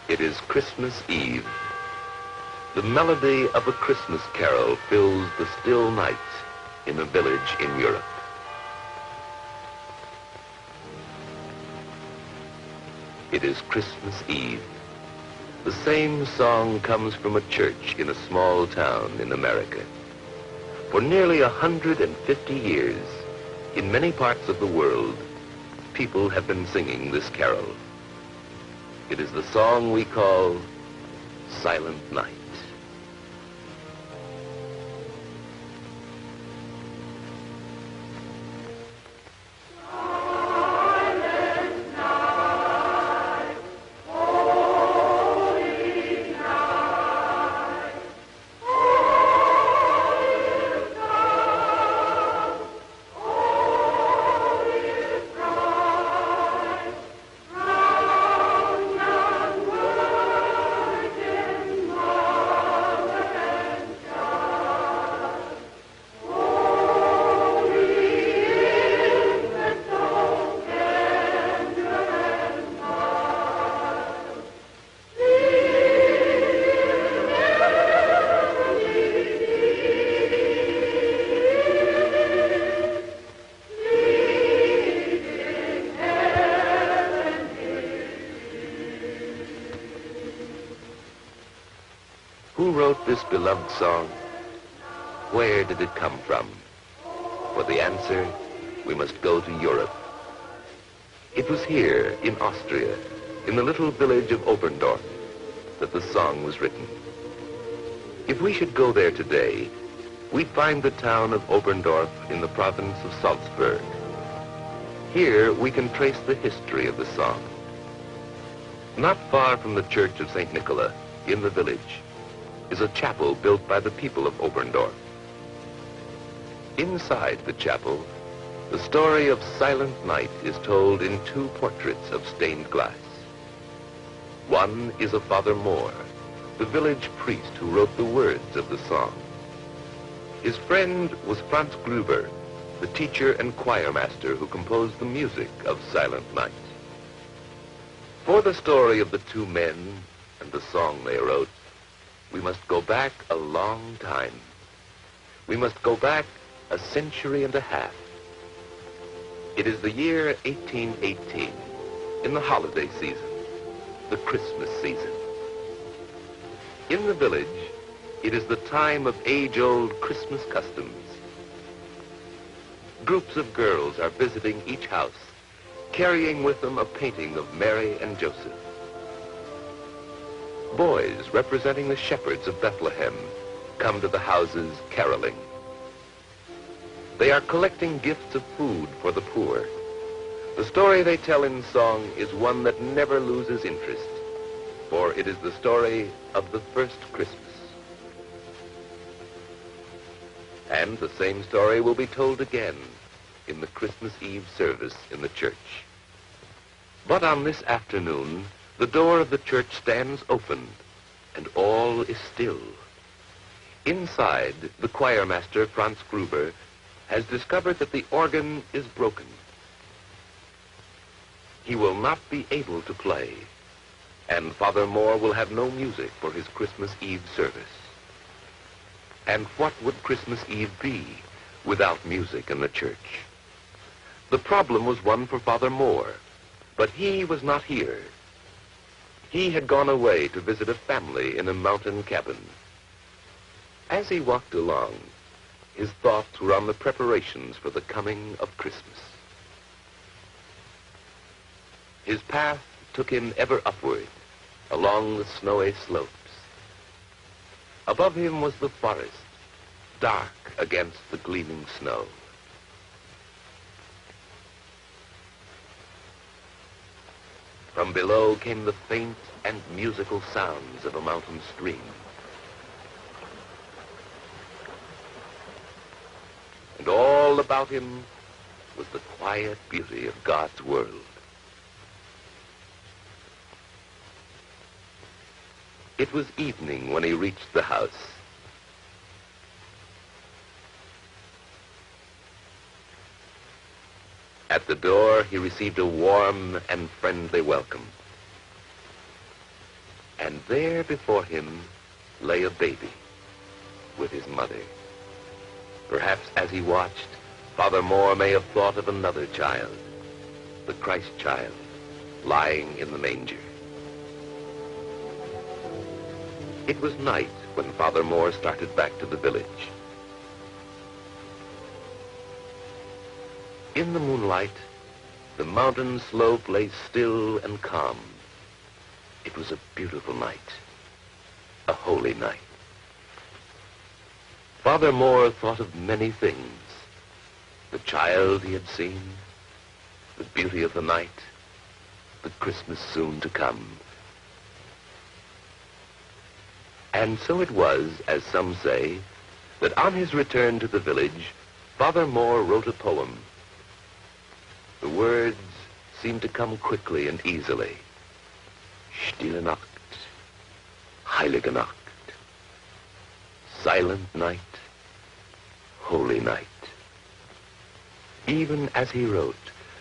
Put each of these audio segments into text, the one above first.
It is Christmas Eve. The melody of a Christmas carol fills the still night in a village in Europe. It is Christmas Eve. The same song comes from a church in a small town in America. For nearly 150 years, in many parts of the world, people have been singing this carol. It is the song we call Silent Night. Who wrote this beloved song? Where did it come from? For the answer, we must go to Europe. It was here, in Austria, in the little village of Oberndorf, that the song was written. If we should go there today, we'd find the town of Oberndorf in the province of Salzburg. Here, we can trace the history of the song. Not far from the church of St. Nicholas, in the village, is a chapel built by the people of Oberndorf. Inside the chapel, the story of Silent Night is told in two portraits of stained glass. One is of Father Moore, the village priest who wrote the words of the song. His friend was Franz Gruber, the teacher and choir master who composed the music of Silent Night. For the story of the two men and the song they wrote, we must go back a long time. We must go back a century and a half. It is the year 1818, in the holiday season, the Christmas season. In the village, it is the time of age-old Christmas customs. Groups of girls are visiting each house, carrying with them a painting of Mary and Joseph. Boys representing the shepherds of Bethlehem come to the houses caroling. They are collecting gifts of food for the poor. The story they tell in song is one that never loses interest, for it is the story of the first Christmas. And the same story will be told again in the Christmas Eve service in the church. But on this afternoon, the door of the church stands open, and all is still. Inside, the choir master, Franz Gruber, has discovered that the organ is broken. He will not be able to play, and Father Moore will have no music for his Christmas Eve service. And what would Christmas Eve be without music in the church? The problem was one for Father Moore, but he was not here. He had gone away to visit a family in a mountain cabin. As he walked along, his thoughts were on the preparations for the coming of Christmas. His path took him ever upward, along the snowy slopes. Above him was the forest, dark against the gleaming snow. From below came the faint and musical sounds of a mountain stream. And all about him was the quiet beauty of God's world. It was evening when he reached the house. At the door, he received a warm and friendly welcome. And there before him lay a baby with his mother. Perhaps as he watched, Father Moore may have thought of another child, the Christ child, lying in the manger. It was night when Father Moore started back to the village. In the moonlight, the mountain slope lay still and calm. It was a beautiful night, a holy night. Father Moore thought of many things. The child he had seen, the beauty of the night, the Christmas soon to come. And so it was, as some say, that on his return to the village, Father Moore wrote a poem. The words seemed to come quickly and easily. Stille Nacht, Heilige Nacht. Silent night, holy night. Even as he wrote,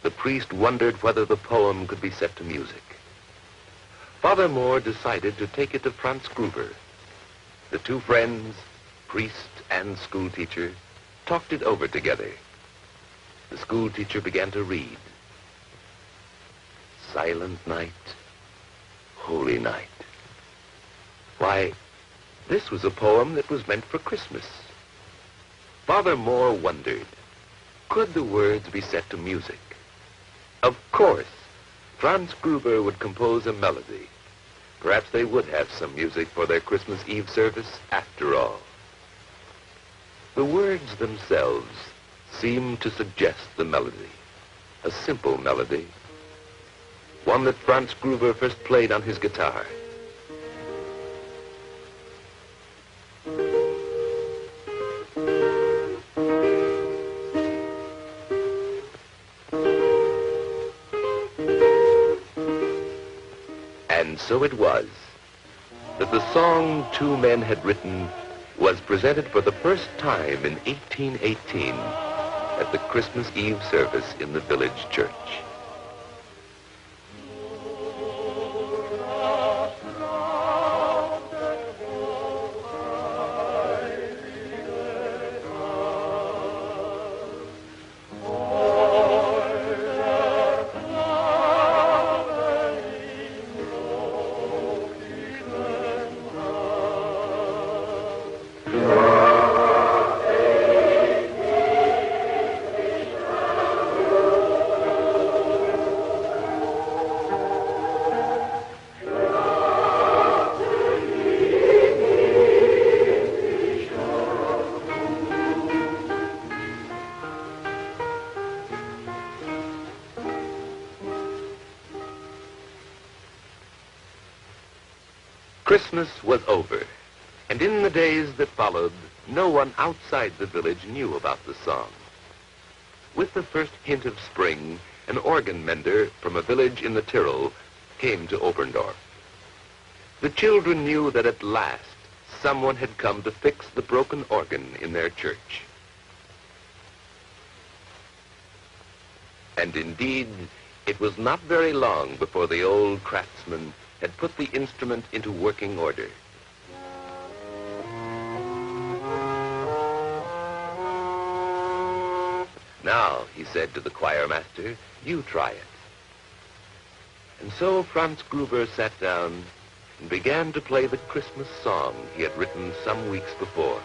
the priest wondered whether the poem could be set to music. Father Moore decided to take it to Franz Gruber. The two friends, priest and schoolteacher, talked it over together. The schoolteacher began to read. Silent night, holy night. Why, this was a poem that was meant for Christmas. Father Moore wondered, could the words be set to music? Of course, Franz Gruber would compose a melody. Perhaps they would have some music for their Christmas Eve service after all. The words themselves seemed to suggest the melody, a simple melody, one that Franz Gruber first played on his guitar. And so it was that the song two men had written was presented for the first time in 1818 at the Christmas Eve service in the village church. Christmas was over, and in the days that followed, no one outside the village knew about the song. With the first hint of spring, an organ mender from a village in the Tyrol came to Oberndorf. The children knew that at last someone had come to fix the broken organ in their church. And indeed, it was not very long before the old craftsman had put the instrument into working order. Now, he said to the choir master, you try it. And so Franz Gruber sat down and began to play the Christmas song he had written some weeks before.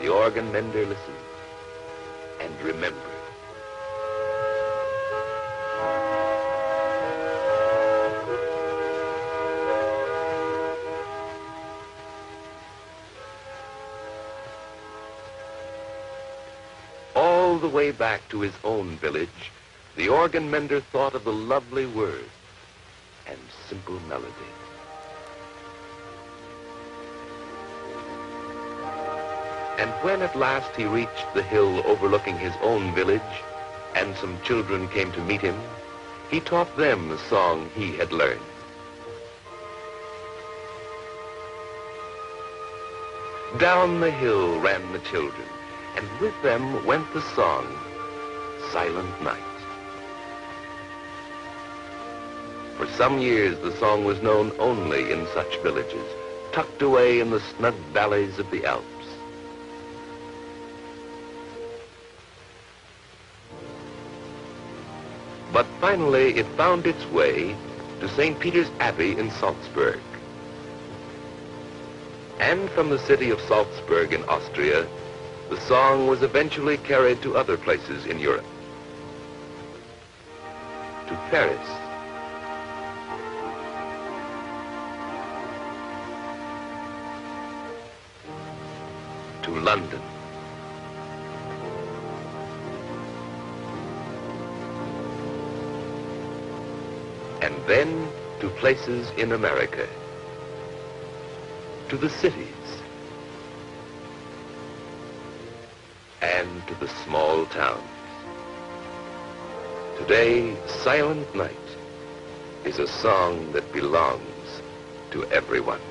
The organ mender listened and remembered. All the way back to his own village, the organ mender thought of the lovely words and simple melody. And when at last he reached the hill overlooking his own village, and some children came to meet him, he taught them the song he had learned. Down the hill ran the children, and with them went the song, Silent Night. For some years, the song was known only in such villages, tucked away in the snug valleys of the Alps. But finally, it found its way to St. Peter's Abbey in Salzburg. And from the city of Salzburg in Austria, the song was eventually carried to other places in Europe. To Paris, to London, and then to places in America, to the cities, and to the small towns. Today, Silent Night is a song that belongs to everyone.